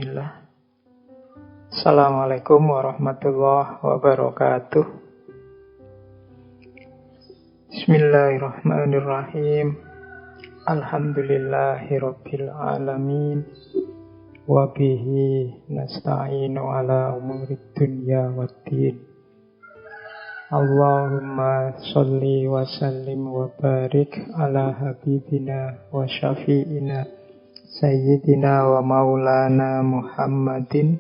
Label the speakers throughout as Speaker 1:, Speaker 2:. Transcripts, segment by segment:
Speaker 1: Bismillah. Assalamualaikum warahmatullahi wabarakatuh. Bismillahirrahmanirrahim. Alhamdulillahirabbil alamin. Wa bihi nasta'inu ala umurid dunya waddin. Allahumma sholli wa sallim wa barik ala habibina wa syafi'ina Sayyidina wa maulana Muhammadin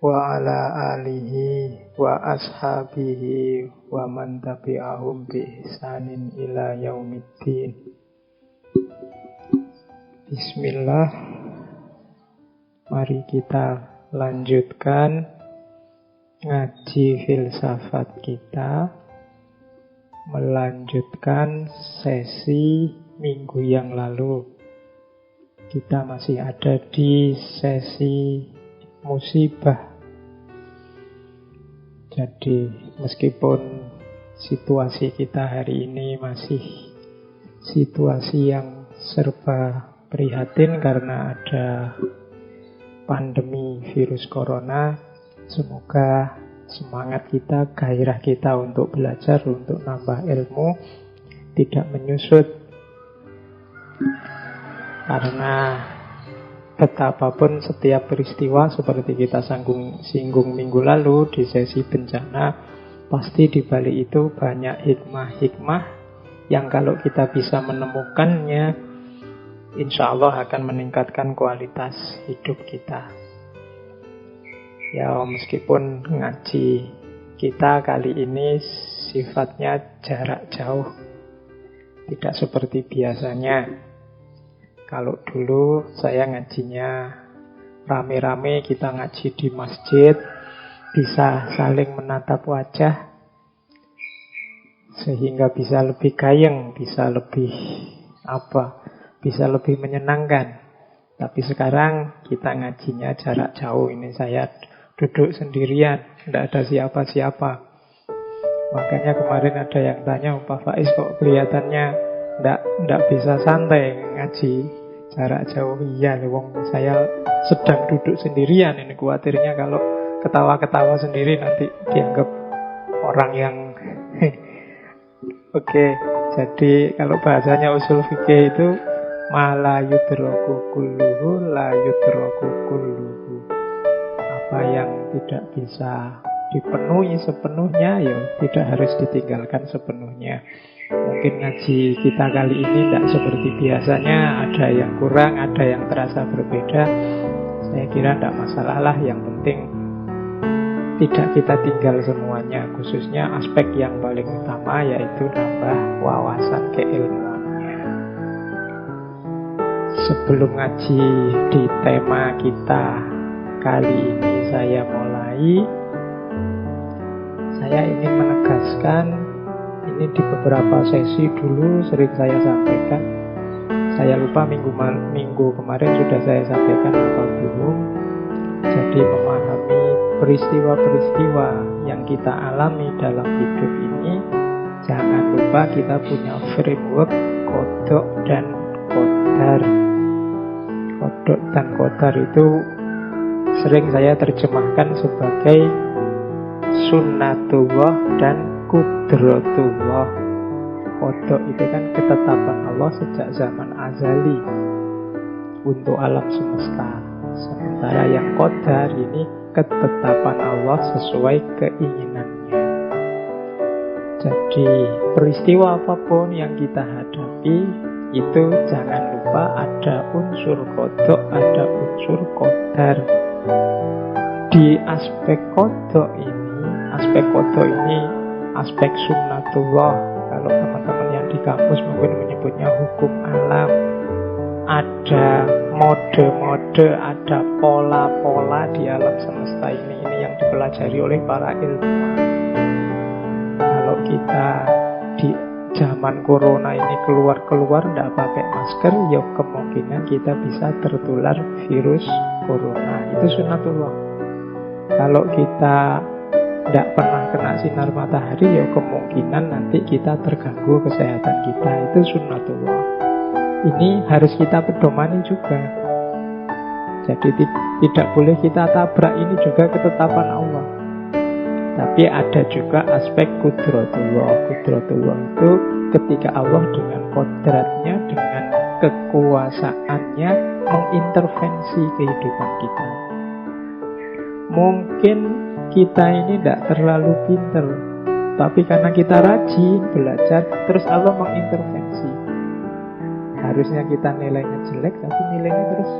Speaker 1: wa ala alihi wa ashabihi wa man tabi'ahum bi ihsanin ila yaumiddin. Bismillah. Mari kita lanjutkan ngaji filsafat kita, melanjutkan sesi minggu yang lalu. Kita masih ada di sesi musibah. Jadi meskipun situasi kita hari ini masih situasi yang serba prihatin karena ada pandemi virus corona, semoga semangat kita, gairah kita untuk belajar, untuk nambah ilmu tidak menyusut. Karena betapapun setiap peristiwa seperti kita singgung minggu lalu di sesi bencana, pasti di balik itu banyak hikmah-hikmah yang kalau kita bisa menemukannya, insya Allah akan meningkatkan kualitas hidup kita. Ya, meskipun ngaji kita kali ini sifatnya jarak jauh, tidak seperti biasanya. Kalau dulu saya ngajinya rame-rame, kita ngaji di masjid, bisa saling menatap wajah, sehingga bisa lebih gayeng, bisa lebih bisa lebih menyenangkan. Tapi sekarang kita ngajinya jarak jauh. Ini saya duduk sendirian, tidak ada siapa-siapa. Makanya kemarin ada yang tanya, Pak Faiz kok kelihatannya tidak bisa santai ngaji jarak jauh. Iya, wong saya sedang duduk sendirian. Ini khawatirnya kalau ketawa-ketawa sendiri nanti dianggap orang yang Oke, jadi kalau bahasanya usul fikih itu la yudraku kulluhu la yudraku kulluhu. Apa yang tidak bisa dipenuhi sepenuhnya, ya tidak harus ditinggalkan sepenuhnya. Mungkin ngaji kita kali ini tidak seperti biasanya, ada yang kurang, ada yang terasa berbeda. Saya kira tidak masalah lah, yang penting tidak kita tinggal semuanya, khususnya aspek yang paling utama yaitu nambah wawasan keilmuannya. Sebelum ngaji di tema kita kali ini saya ingin menegaskan, ini di beberapa sesi dulu sering saya sampaikan. Saya lupa minggu kemarin sudah saya sampaikan apa belum. Jadi memahami peristiwa-peristiwa yang kita alami dalam hidup ini, jangan lupa kita punya framework kodok dan kodar. Kodok dan kodar itu sering saya terjemahkan sebagai sunnatullah dan qudratullah. Kodok itu kan ketetapan Allah sejak zaman azali untuk alam semesta. Sementara yang qadar ini ketetapan Allah sesuai keinginannya. Jadi peristiwa apapun yang kita hadapi itu jangan lupa ada unsur kodok, ada unsur qadar. Di aspek kodok ini aspek sunnatullah. Kalau teman-teman yang di kampus mungkin menyebutnya hukum alam. Ada mode-mode, ada pola-pola di alam semesta ini yang dipelajari oleh para ilmuwan. Kalau kita di zaman corona ini keluar-keluar tidak pakai masker, ya kemungkinan kita bisa tertular virus corona. Itu sunnatullah. Kalau kita tidak pernah kena sinar matahari, ya kemungkinan nanti kita terganggu kesehatan kita. Itu sunnatullah. Ini harus kita pedomani juga. Jadi tidak boleh kita tabrak ini juga ketetapan Allah. Tapi ada juga aspek kudratullah. Kudratullah itu ketika Allah dengan kodratnya, dengan kekuasaannya mengintervensi kehidupan kita. Mungkin kita ini tidak terlalu pinter, tapi karena kita rajin belajar, terus Allah mengintervensi. Harusnya kita nilainya jelek, tapi nilainya terus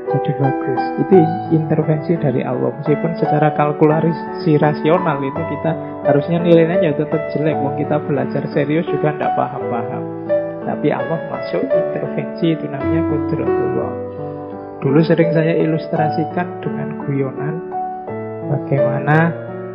Speaker 1: jadi bagus. Itu intervensi dari Allah. Meskipun secara kalkulasi rasional itu kita harusnya nilainya ya tetap jelek. Wong kita belajar serius juga tidak paham-paham. Tapi Allah masuk intervensi, itu namanya kudratullah. Dulu sering saya ilustrasikan dengan guyonan bagaimana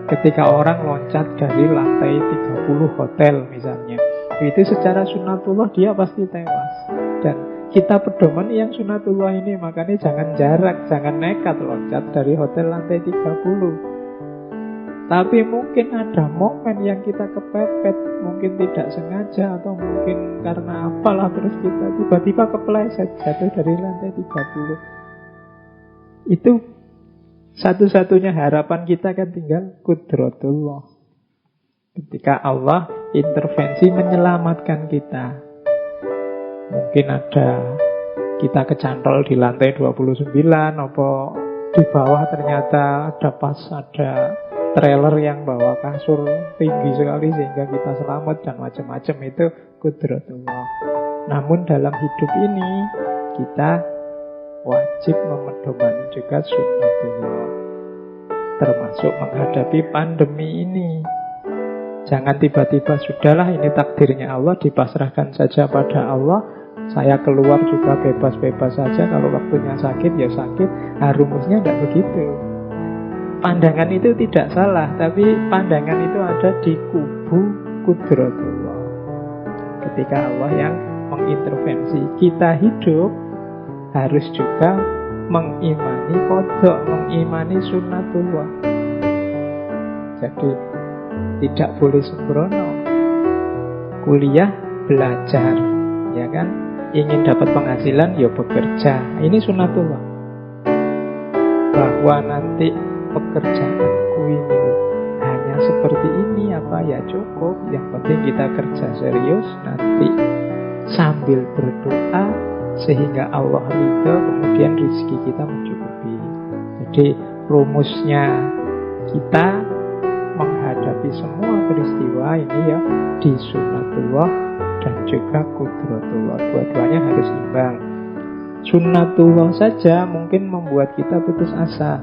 Speaker 1: ketika orang loncat dari lantai 30 hotel misalnya. Itu secara sunatullah dia pasti tewas. Dan kita pedoman yang sunatullah ini, makanya jangan jarak, jangan nekat loncat dari hotel lantai 30. Tapi mungkin ada momen yang kita kepepet, mungkin tidak sengaja atau mungkin karena apalah, terus kita tiba-tiba kepleset jatuh dari lantai 30. Itu satu-satunya harapan kita kan tinggal kudratullah. Ketika Allah intervensi menyelamatkan kita. Mungkin ada kita kecantol di lantai 29, apa di bawah ternyata ada trailer yang bawa kasur tinggi sekali sehingga kita selamat dan macam-macam. Itu kudratullah. Namun dalam hidup ini kita wajib memedomani juga sunnatullah, termasuk menghadapi pandemi ini. Jangan tiba-tiba sudahlah ini takdirnya Allah, dipasrahkan saja pada Allah. Saya keluar juga bebas-bebas saja, kalau waktunya sakit ya sakit. Rumusnya tidak begitu. Pandangan itu tidak salah, tapi pandangan itu ada di kubu kudratullah. Ketika Allah yang mengintervensi, kita hidup harus juga mengimani qada, mengimani sunnatullah. Jadi tidak boleh sembrono. Kuliah belajar, ya kan? Ingin dapat penghasilan, ya bekerja. Ini sunnatullah. Bahwa nanti pekerjaanku ini hanya seperti ini apa ya cukup. Yang penting kita kerja serius, nanti sambil berdoa sehingga Allah ridho, kemudian rezeki kita mencukupi. Jadi rumusnya kita menghadapi semua peristiwa ini ya di sunnatullah dan juga kudratullah. Dua-duanya harus imbang. Sunnatullah saja mungkin membuat kita putus asa.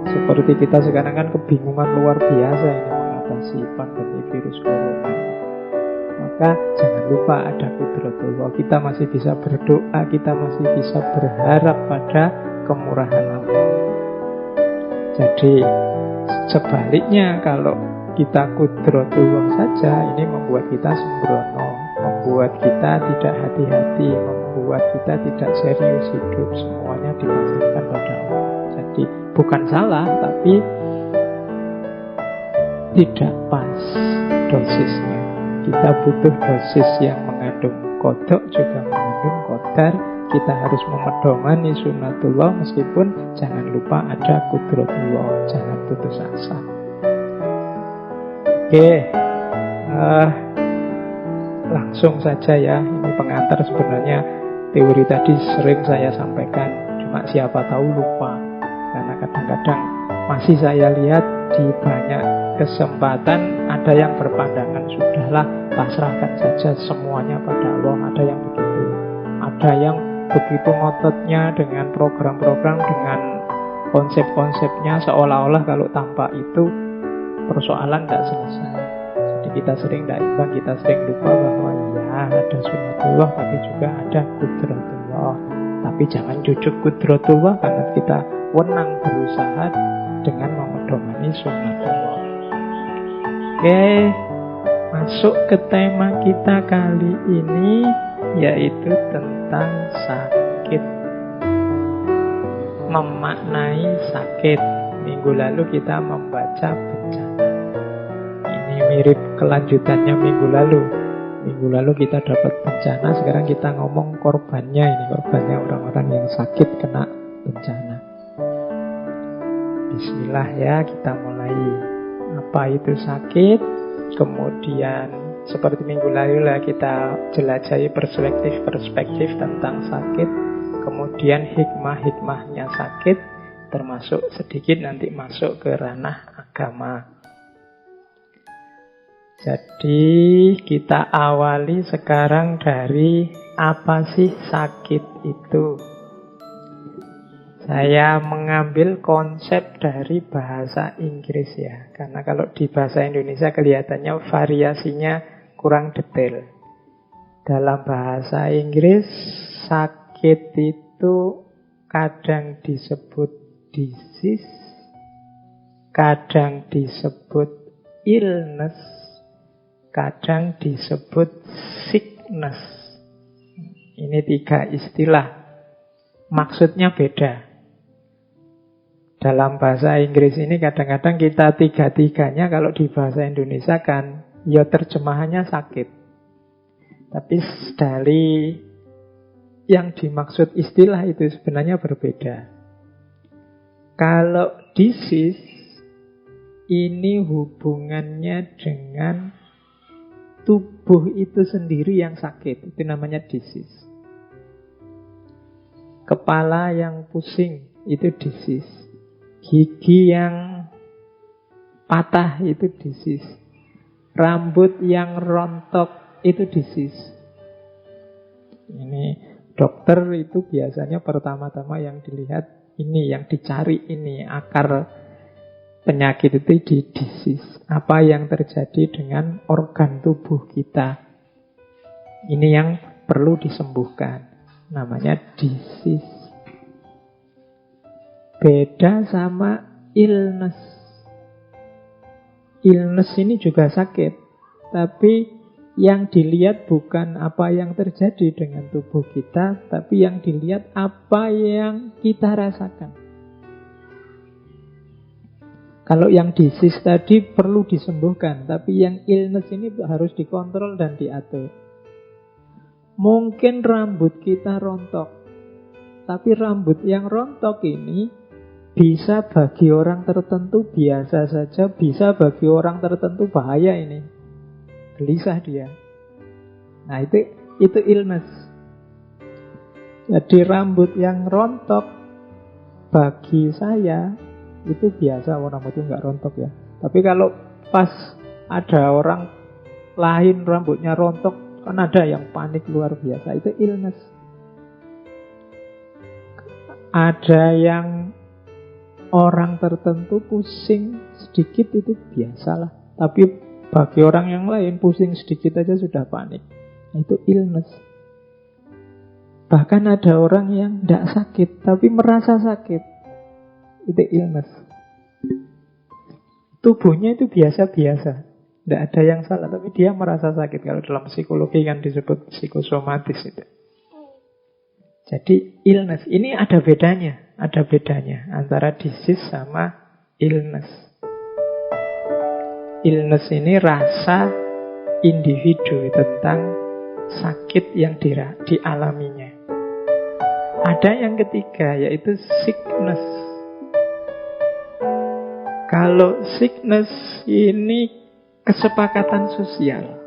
Speaker 1: Seperti kita sekarang kan kebingungan luar biasa ini mengatasi pandemi virus corona. Maka jangan lupa ada kudratullah. Kita masih bisa berdoa, kita masih bisa berharap pada kemurahan Allah. Jadi sebaliknya, kalau kita kudratullah saja, ini membuat kita sembrono, membuat kita tidak hati-hati, membuat kita tidak serius hidup. Semuanya dipasrahkan pada Allah. Jadi bukan salah, tapi tidak pas dosisnya. Kita butuh dosis yang mengandung kodok, juga mengandung qadar. Kita harus memedomani sunnatullah, meskipun jangan lupa ada kudratullah. Jangan putus asa. Oke, langsung saja ya. Ini pengantar sebenarnya. Teori tadi sering saya sampaikan, cuma siapa tahu lupa. Karena kadang-kadang masih saya lihat di banyak kesempatan ada yang berpandangan sudahlah pasrahkan saja semuanya pada Allah. Ada yang begitu. Ada yang begitu ngototnya dengan program-program, dengan konsep-konsepnya, seolah-olah kalau tanpa itu persoalan tidak selesai. Jadi kita sering tidak imbang, kita sering lupa bahwa ya ada sunnatullah, tapi juga ada kudratullah. Tapi jangan jujuk kudratullah, karena kita wenang berusaha dengan memedomani sunnatullah. Oke, masuk ke tema kita kali ini, yaitu tentang sakit. Memaknai sakit. Minggu lalu kita membaca bencana. Ini mirip kelanjutannya minggu lalu. Minggu lalu kita dapat bencana, sekarang kita ngomong korbannya. Ini korbannya orang-orang yang sakit kena bencana. Bismillah ya, kita mulai. Apa itu sakit? Kemudian seperti minggu lalu lah kita jelajahi perspektif-perspektif tentang sakit. Kemudian hikmah-hikmahnya sakit, termasuk sedikit nanti masuk ke ranah agama. Jadi kita awali sekarang dari apa sih sakit itu. Saya mengambil konsep dari bahasa Inggris ya. Karena kalau di bahasa Indonesia kelihatannya variasinya kurang detail. Dalam bahasa Inggris, sakit itu kadang disebut disease, kadang disebut illness, kadang disebut sickness. Ini 3 istilah. Maksudnya beda. Dalam bahasa Inggris ini kadang-kadang kita 3-3-nya kalau di bahasa Indonesia kan ya terjemahannya sakit. Tapi dari yang dimaksud istilah itu sebenarnya berbeda. Kalau disease ini hubungannya dengan tubuh itu sendiri yang sakit. Itu namanya disease. Kepala yang pusing itu disease. Gigi yang patah itu disease. Rambut yang rontok itu disease. Ini dokter itu biasanya pertama-tama yang dilihat ini, yang dicari ini akar penyakit itu di disease. Apa yang terjadi dengan organ tubuh kita. Ini yang perlu disembuhkan. Namanya disease. Beda sama illness. Illness ini juga sakit. Tapi yang dilihat bukan apa yang terjadi dengan tubuh kita, tapi yang dilihat apa yang kita rasakan. Kalau yang disease tadi perlu disembuhkan, tapi yang illness ini harus dikontrol dan diatur. Mungkin rambut kita rontok, tapi rambut yang rontok ini bisa bagi orang tertentu biasa saja, bisa bagi orang tertentu bahaya ini. Gelisah dia. Nah itu illness. Jadi rambut yang rontok bagi saya itu biasa, rambut itu nggak rontok ya. Tapi kalau pas ada orang lain rambutnya rontok, kan ada yang panik luar biasa. Itu illness. Ada yang orang tertentu pusing sedikit itu biasalah. Tapi bagi orang yang lain pusing sedikit aja sudah panik. Itu illness. Bahkan ada orang yang tidak sakit tapi merasa sakit. Itu illness. Tubuhnya itu biasa-biasa. Tidak ada yang salah, tapi dia merasa sakit. Kalau dalam psikologi kan disebut psikosomatis itu. Jadi illness ini ada bedanya. Ada bedanya antara disease sama illness. Illness ini rasa individu tentang sakit yang dialaminya. Ada yang ketiga yaitu sickness. Kalau sickness ini kesepakatan sosial.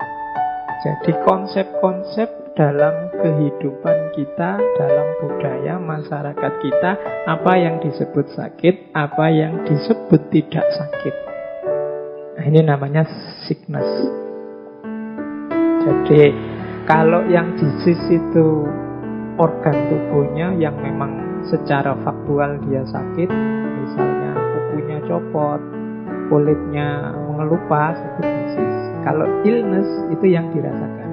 Speaker 1: Jadi konsep-konsep dalam kehidupan kita, dalam budaya masyarakat kita, apa yang disebut sakit, apa yang disebut tidak sakit. Nah, ini namanya sickness. Jadi kalau yang disease itu organ tubuhnya yang memang secara faktual dia sakit, misalnya kukunya copot, kulitnya mengelupas, itu disease. Kalau illness itu yang dirasakan.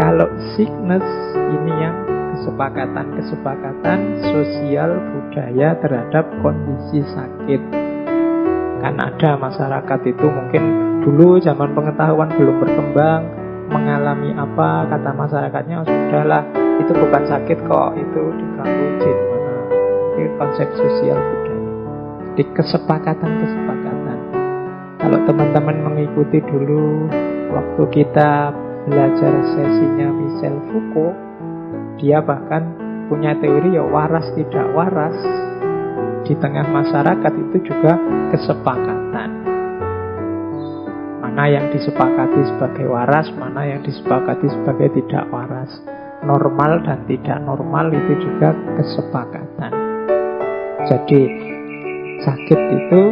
Speaker 1: Kalau sickness ini yang kesepakatan sosial budaya terhadap kondisi sakit. Kan ada masyarakat itu mungkin dulu zaman pengetahuan belum berkembang, mengalami apa, kata masyarakatnya, sudahlah, itu bukan sakit kok, itu diganggu jin. Ini konsep sosial budaya. Di kesepakatan. Kalau teman-teman mengikuti dulu waktu kita belajar sesinya Michel Foucault, dia bahkan punya teori ya waras tidak waras. Di tengah masyarakat itu juga kesepakatan. Mana yang disepakati sebagai waras, mana yang disepakati sebagai tidak waras. Normal dan tidak normal itu juga kesepakatan. Jadi sakit itu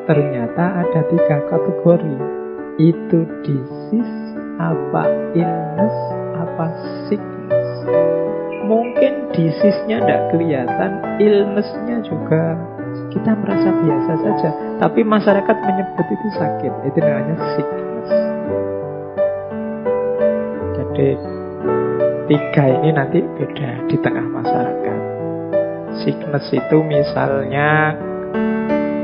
Speaker 1: ternyata ada 3 kategori. Itu disease, apa illness, apa sickness. Mungkin disease-nya tidak kelihatan, illness-nya juga kita merasa biasa saja, tapi masyarakat menyebut itu sakit. Itu namanya sickness. Jadi 3 ini nanti beda di tengah masyarakat. Sickness itu misalnya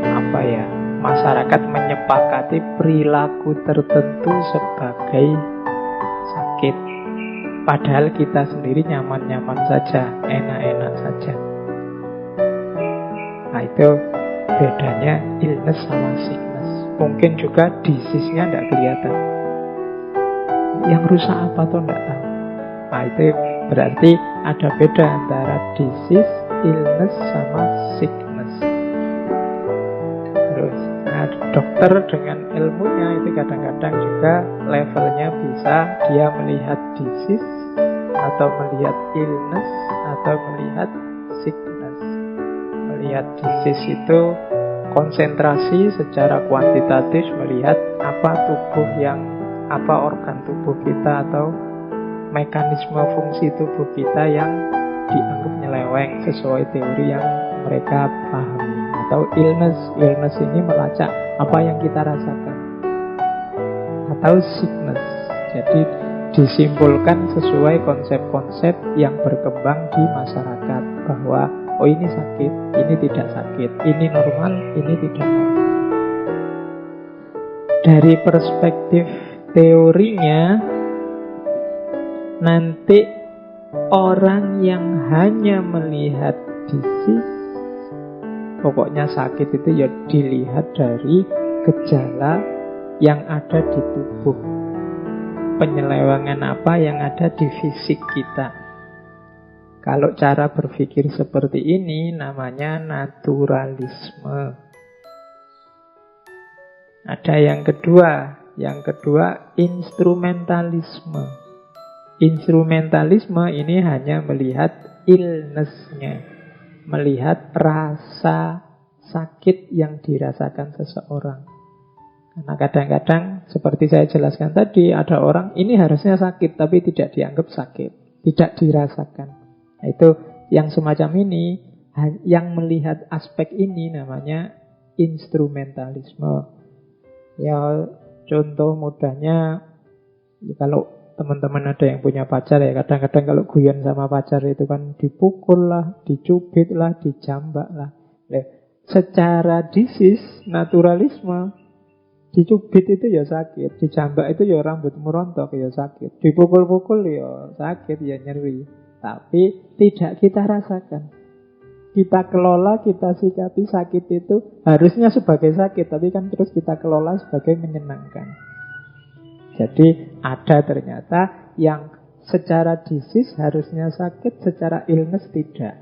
Speaker 1: apa ya? Masyarakat menyepakati perilaku tertentu sebagai sakit. Padahal kita sendiri nyaman-nyaman saja, enak-enak saja. Nah itu bedanya illness sama sickness. Mungkin juga disease-nya tidak kelihatan. Yang rusak apa tuh tidak tahu. Nah itu berarti ada beda antara disease, illness sama sickness. Terus dokter dengan ilmunya itu kadang-kadang juga levelnya bisa dia melihat disease atau melihat illness atau melihat sickness. Melihat disease itu konsentrasi secara kuantitatif, melihat apa organ tubuh kita atau mekanisme fungsi tubuh kita yang dianggap nyeleweng sesuai teori yang mereka pahami. Atau illness ini melacak apa yang kita rasakan. Atau sickness, jadi disimpulkan sesuai konsep-konsep yang berkembang di masyarakat, bahwa oh ini sakit, ini tidak sakit, ini normal, ini tidak normal. Dari perspektif teorinya, nanti orang yang hanya melihat disease, pokoknya sakit itu ya dilihat dari gejala yang ada di tubuh. Penyelewengan apa yang ada di fisik kita. Kalau cara berpikir seperti ini namanya naturalisme. Ada yang kedua instrumentalisme. Instrumentalisme ini hanya melihat illness-nya, melihat rasa sakit yang dirasakan seseorang. Karena kadang-kadang seperti saya jelaskan tadi, ada orang ini harusnya sakit tapi tidak dianggap sakit, tidak dirasakan. Nah, itu yang semacam ini, yang melihat aspek ini namanya instrumentalisme. Ya contoh mudahnya, kalau teman-teman ada yang punya pacar ya, kadang-kadang kalau guyon sama pacar itu kan dipukul lah, dicubit lah, dijambak lah. Secara disease, naturalisme, dicubit itu ya sakit, dijambak itu ya rambut merontok ya sakit, dipukul-pukul ya sakit, ya nyeri. Tapi tidak kita rasakan. Kita kelola, kita sikapi sakit itu harusnya sebagai sakit, tapi kan terus kita kelola sebagai menyenangkan. Jadi ada ternyata yang secara disease harusnya sakit, secara illness tidak.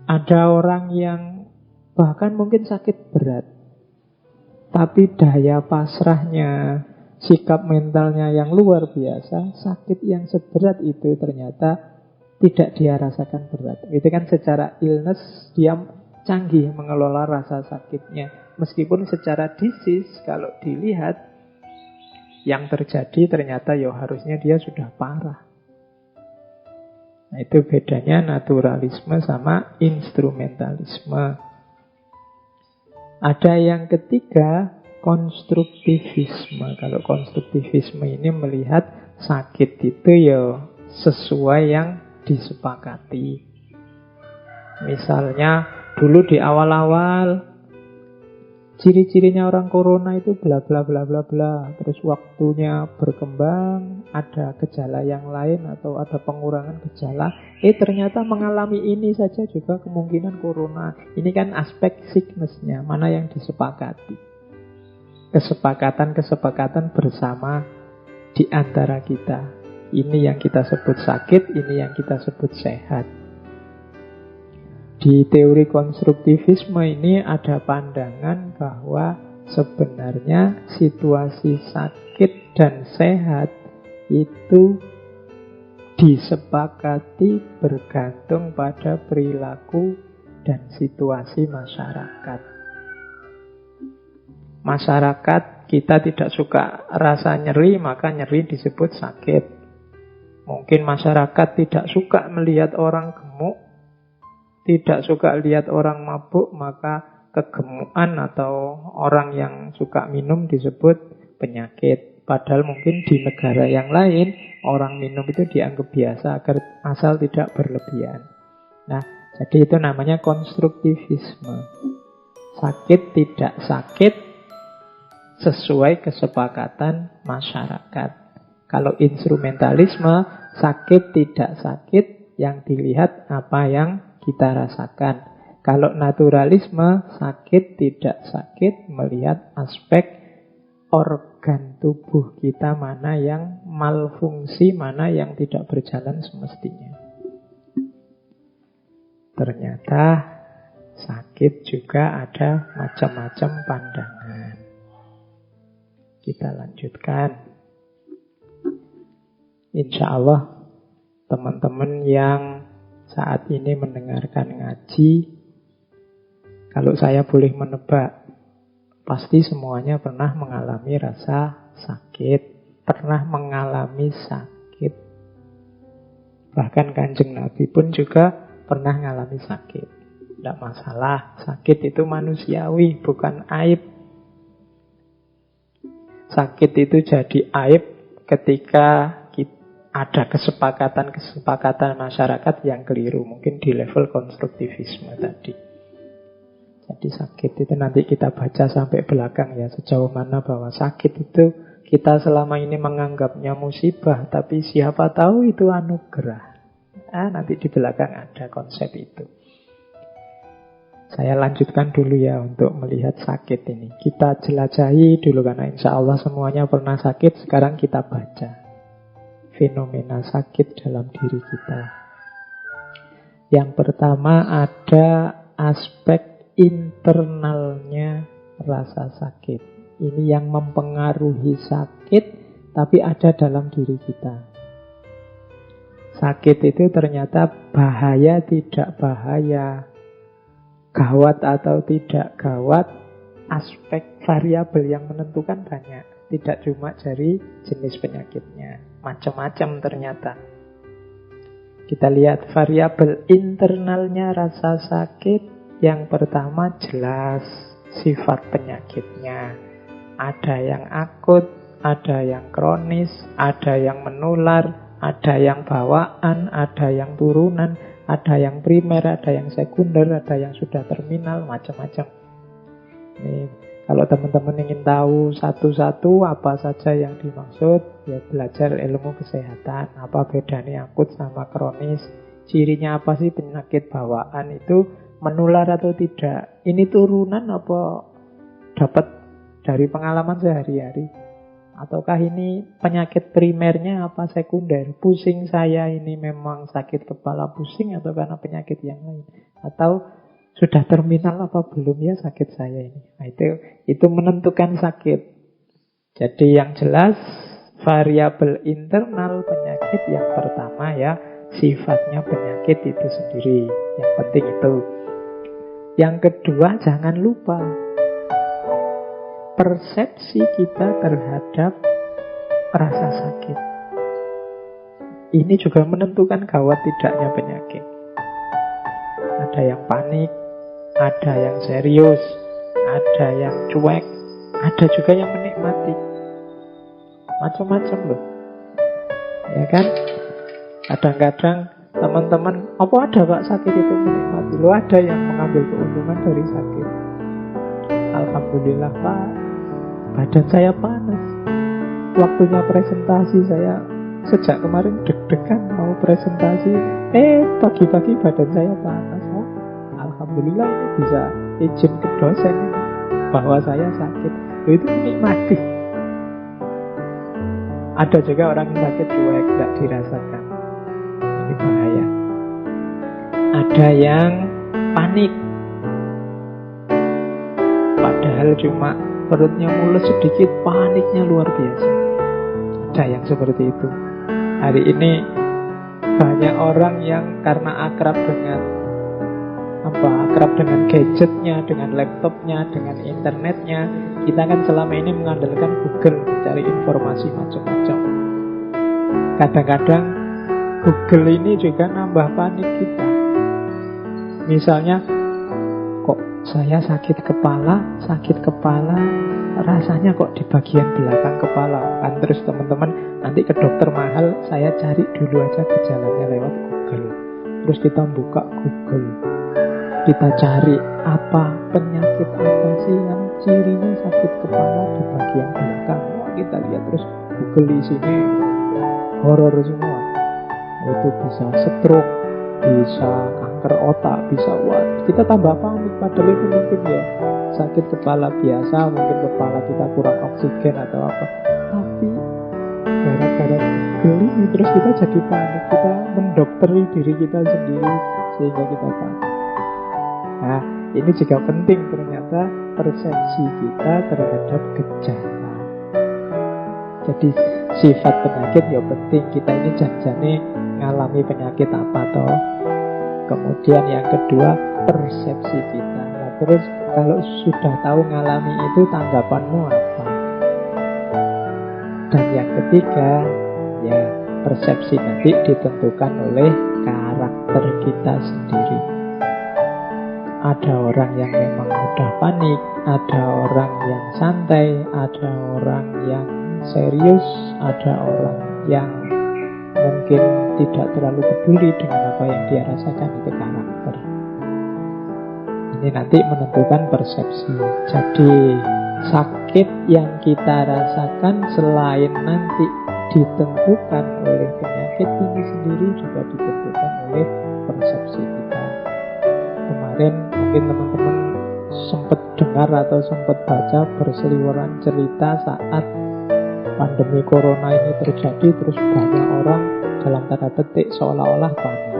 Speaker 1: Ada orang yang bahkan mungkin sakit berat, tapi daya pasrahnya, sikap mentalnya yang luar biasa, sakit yang seberat itu ternyata tidak dia rasakan berat. Itu kan secara illness dia canggih mengelola rasa sakitnya. Meskipun secara disease kalau dilihat yang terjadi ternyata ya harusnya dia sudah parah. Nah, itu bedanya naturalisme sama instrumentalisme. Ada yang ketiga, konstruktivisme. Kalau konstruktivisme ini melihat sakit itu ya sesuai yang disepakati. Misalnya dulu di awal-awal ciri-cirinya orang corona itu bla bla bla bla bla. Terus waktunya berkembang, ada gejala yang lain atau ada pengurangan gejala. Ternyata mengalami ini saja juga kemungkinan corona. Ini kan aspek sickness-nya, mana yang disepakati. Kesepakatan bersama di antara kita. Ini yang kita sebut sakit, ini yang kita sebut sehat. Di teori konstruktivisme ini ada pandangan bahwa sebenarnya situasi sakit dan sehat itu disepakati bergantung pada perilaku dan situasi masyarakat. Masyarakat kita tidak suka rasa nyeri, maka nyeri disebut sakit. Mungkin masyarakat tidak suka melihat orang gemuk, tidak suka lihat orang mabuk, maka kegemukan atau orang yang suka minum disebut penyakit. Padahal mungkin di negara yang lain orang minum itu dianggap biasa agar asal tidak berlebihan. Nah, jadi itu namanya konstruktivisme. Sakit tidak sakit sesuai kesepakatan masyarakat. Kalau instrumentalisme, sakit tidak sakit, yang dilihat apa yang kita rasakan. Kalau naturalisme, sakit tidak sakit, melihat aspek organ tubuh kita mana yang malfungsi, mana yang tidak berjalan semestinya. Ternyata sakit juga ada macam-macam pandangan. Kita lanjutkan. Insya Allah teman-teman yang saat ini mendengarkan ngaji, kalau saya boleh menebak, pasti semuanya pernah mengalami rasa sakit, pernah mengalami sakit. Bahkan Kanjeng Nabi pun juga pernah mengalami sakit. Tidak masalah, sakit itu manusiawi, bukan aib. Sakit itu jadi aib ketika ada kesepakatan masyarakat yang keliru. Mungkin di level konstruktivisme tadi. Jadi sakit itu nanti kita baca sampai belakang ya. Sejauh mana bahwa sakit itu kita selama ini menganggapnya musibah. Tapi siapa tahu itu anugerah. Nanti di belakang ada konsep itu. Saya lanjutkan dulu ya untuk melihat sakit ini. Kita jelajahi dulu karena insya Allah semuanya pernah sakit. Sekarang kita baca fenomena sakit dalam diri kita. Yang pertama ada aspek internalnya rasa sakit. Ini yang mempengaruhi sakit, tapi ada dalam diri kita. Sakit itu ternyata bahaya tidak bahaya, gawat atau tidak gawat, aspek variabel yang menentukan banyak. Tidak cuma dari jenis penyakitnya, macam-macam ternyata. Kita lihat variabel internalnya rasa sakit. Yang pertama jelas sifat penyakitnya. Ada yang akut, ada yang kronis, ada yang menular, ada yang bawaan, ada yang turunan, ada yang primer, ada yang sekunder, ada yang sudah terminal, macam-macam. Nih, kalau teman-teman ingin tahu satu-satu apa saja yang dimaksud, ya belajar ilmu kesehatan. Apa bedanya akut sama kronis? Cirinya apa sih penyakit bawaan itu? Menular atau tidak? Ini turunan apa dapat dari pengalaman sehari-hari? Ataukah ini penyakit primernya apa sekunder? Pusing saya ini memang sakit kepala pusing atau karena penyakit yang lain? Atau sudah terminal apa belum ya sakit saya ini? Nah, itu menentukan sakit. Jadi yang jelas variabel internal penyakit yang pertama ya sifatnya penyakit itu sendiri. Yang penting itu. Yang kedua jangan lupa persepsi kita terhadap rasa sakit. Ini juga menentukan gawat tidaknya penyakit. Ada yang panik, ada yang serius, ada yang cuek, ada juga yang menikmati. Macam-macam loh. Ya kan? Kadang-kadang teman-teman, apa ada Pak sakit itu menikmati? Loh ada yang mengambil keuntungan dari sakit. Alhamdulillah Pak, badan saya panas. Waktunya presentasi saya sejak kemarin deg-degan mau presentasi. Pagi-pagi badan saya panas. Alhamdulillah ini bisa izin ke dosen bahwa saya sakit. Itu menikmati. Ada juga orang yang sakit cuek, tidak dirasakan. Ini bahaya. Ada yang panik. Padahal cuma perutnya mules sedikit, paniknya luar biasa. Ada yang seperti itu. Hari ini banyak orang yang karena akrab dengan gadgetnya, dengan laptopnya, dengan internetnya. Kita kan selama ini mengandalkan Google mencari informasi macam-macam. Kadang-kadang Google ini juga nambah panik kita. Misalnya, kok saya sakit kepala, rasanya kok di bagian belakang kepala. Kan terus teman-teman, nanti ke dokter mahal, saya cari dulu aja gejalanya lewat Google. Terus kita buka Google, kita cari penyakit apa sih yang cirinya sakit kepala di bagian belakang. Wah, kita lihat terus Google isinya horor semua. Itu bisa stroke, bisa kanker otak, bisa kita tambah panik. Padahal itu mungkin ya sakit kepala biasa, mungkin kepala kita kurang oksigen atau apa. Tapi gara-gara Google ini terus kita jadi panik, kita mendokteri diri kita sendiri sehingga kita panik. Nah, ini juga penting ternyata persepsi kita terhadap gejala. Jadi sifat penyakit ya penting. Kita ini janjane ngalami penyakit apa toh. Kemudian yang kedua, persepsi kita. Nah, terus kalau sudah tahu ngalami itu, tanggapanmu apa? Dan yang ketiga, ya persepsi nanti ditentukan oleh karakter kita sendiri. Ada orang yang memang mudah panik, ada orang yang santai, ada orang yang serius, ada orang yang mungkin tidak terlalu peduli dengan apa yang dia rasakan. Itu karakter. Ini nanti menentukan persepsi. Jadi sakit yang kita rasakan selain nanti ditentukan oleh penyakit ini sendiri, juga ditentukan oleh persepsi kita. Kemarin mungkin teman-teman sempat dengar atau sempat baca berseliweran cerita saat pandemi corona ini terjadi, terus banyak orang dalam tanda petik seolah-olah panik.